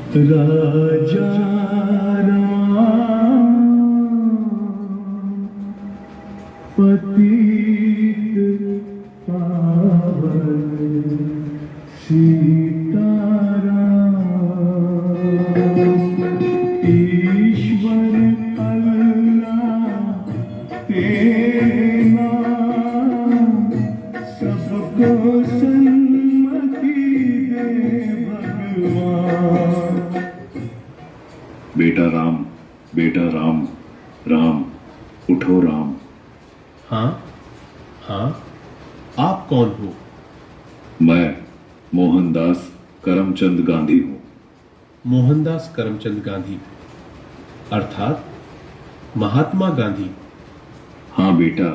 राजा राम पतित पावन सीताराम ईश्वर अल्लाह तेरे नाम सबको सन्मति दे भगवान। बेटा राम, राम उठो राम। हाँ हाँ, आप कौन हो? मैं मोहनदास करमचंद गांधी हूँ। मोहनदास करमचंद गांधी अर्थात महात्मा गांधी। हाँ बेटा,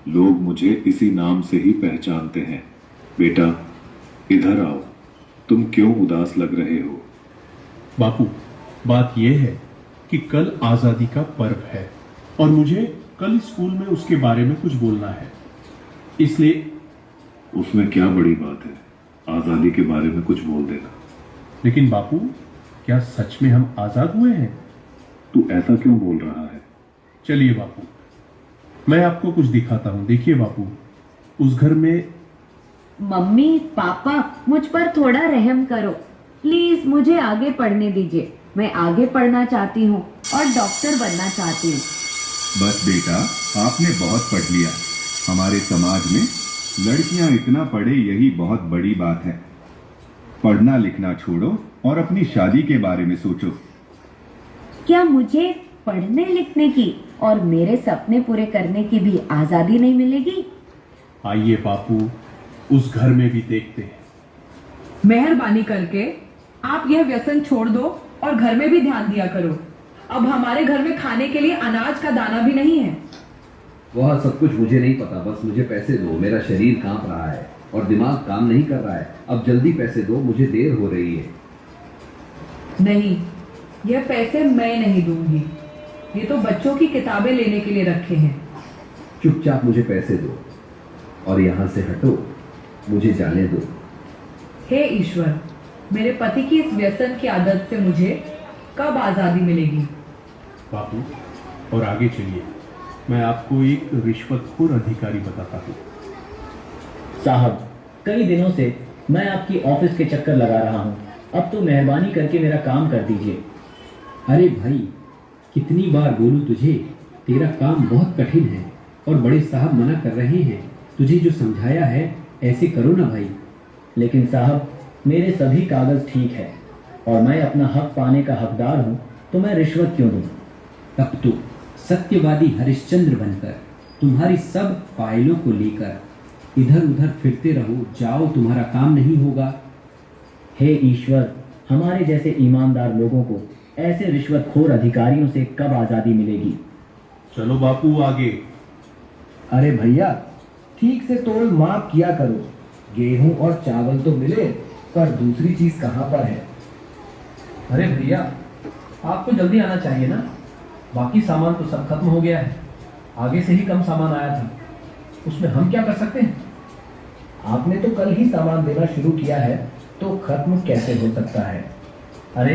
लोग मुझे इसी नाम से ही पहचानते हैं। बेटा इधर आओ, तुम क्यों उदास लग रहे हो? बापू, बात यह है कि कल आजादी का पर्व है और मुझे कल स्कूल में उसके बारे में कुछ बोलना है, इसलिए। उसमें क्या बड़ी बात है, आजादी के बारे में कुछ बोल देना। लेकिन बापू, क्या सच में हम आजाद हुए हैं? तू ऐसा क्यों बोल रहा है? चलिए बापू, मैं आपको कुछ दिखाता हूं। देखिए बापू, उस घर में। मम्मी पापा, मुझ पर थोड़ा रहम करो प्लीज, मुझे आगे पढ़ने दीजिए। मैं आगे पढ़ना चाहती हूँ और डॉक्टर बनना चाहती हूँ। बस बेटा, आपने बहुत पढ़ लिया। हमारे समाज में लड़कियां इतना पढ़े यही बहुत बड़ी बात है। पढ़ना लिखना छोड़ो और अपनी शादी के बारे में सोचो। क्या मुझे पढ़ने लिखने की और मेरे सपने पूरे करने की भी आजादी नहीं मिलेगी? आइए बापू, उस घर में भी देखते हैं। मेहरबानी करके आप यह व्यसन छोड़ दो और घर में भी ध्यान दिया करो। अब हमारे घर में खाने के लिए अनाज का दाना भी नहीं है। वह सब कुछ मुझे नहीं पता, बस मुझे पैसे दो। मेरा शरीर कांप रहा है और दिमाग काम नहीं कर रहा है। अब जल्दी पैसे दो, मुझे देर हो रही है। नहीं, यह पैसे मैं नहीं दूंगी। ये तो बच्चों की किताबें लेने के लिए रखे हैं। चुपचाप मुझे पैसे दो और यहाँ से हटो, मुझे जाने दो। हे ईश्वर, मेरे पति की इस व्यसन की आदत से मुझे कब आजादी मिलेगी? बापू, और आगे चलिए, मैं आपको एक रिश्वतखोर अधिकारी बताता हूँ। साहब, कई दिनों से मैं आपकी ऑफिस के चक्कर लगा रहा हूँ, अब तो मेहरबानी करके मेरा काम कर दीजिए। अरे भाई, कितनी बार बोलूं तुझे, तेरा काम बहुत कठिन है और बड़े साहब मना कर रहे हैं। तुझे जो समझाया है ऐसे करो ना भाई। लेकिन साहब, मेरे सभी कागज ठीक है और मैं अपना हक पाने का हकदार हूँ, तो मैं रिश्वत क्यों दूँ? तब तो सत्यवादी हरिश्चंद्र बनकर तुम्हारी सब फाइलों को लेकर इधर उधर फिरते रहो, जाओ, तुम्हारा काम नहीं होगा। हे ईश्वर, हमारे जैसे ईमानदार लोगों को ऐसे रिश्वतखोर अधिकारियों से कब आज़ादी मिलेगी? चलो बापू आगे। अरे भैया, ठीक से तोल माप किया करो। गेहूं और चावल तो मिले, पर दूसरी चीज कहाँ पर है? अरे भैया, आपको जल्दी आना चाहिए ना, बाकी सामान तो सब खत्म हो गया है। आगे से ही कम सामान आया था, उसमें हम क्या कर सकते हैं? आपने तो कल ही सामान देना शुरू किया है, तो खत्म कैसे हो सकता है? अरे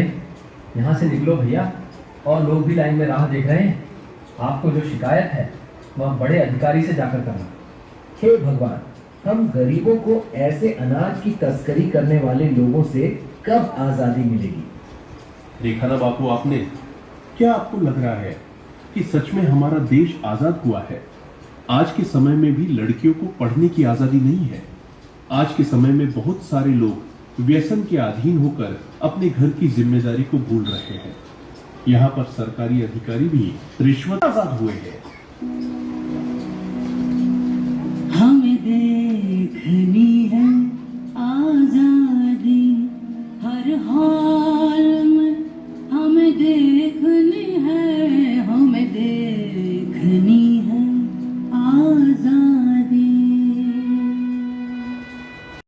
यहाँ से निकलो भैया, और लोग भी लाइन में राह देख रहे हैं। आपको जो शिकायत है वह बड़े अधिकारी से जाकर करना। हे भगवान, हम गरीबों को ऐसे अनाज की तस्करी करने वाले लोगों से कब आजादी मिलेगी? देखा ना बापू आपने, क्या आपको लग रहा है कि सच में हमारा देश आजाद हुआ है? आज के समय में भी लड़कियों को पढ़ने की आजादी नहीं है। आज के समय में बहुत सारे लोग व्यसन के अधीन होकर अपने घर की जिम्मेदारी को भूल रहे हैं। यहाँ पर सरकारी अधिकारी भी रिश्वत आजाद हुए हैं। हमें देखनी है आजादी हर हाल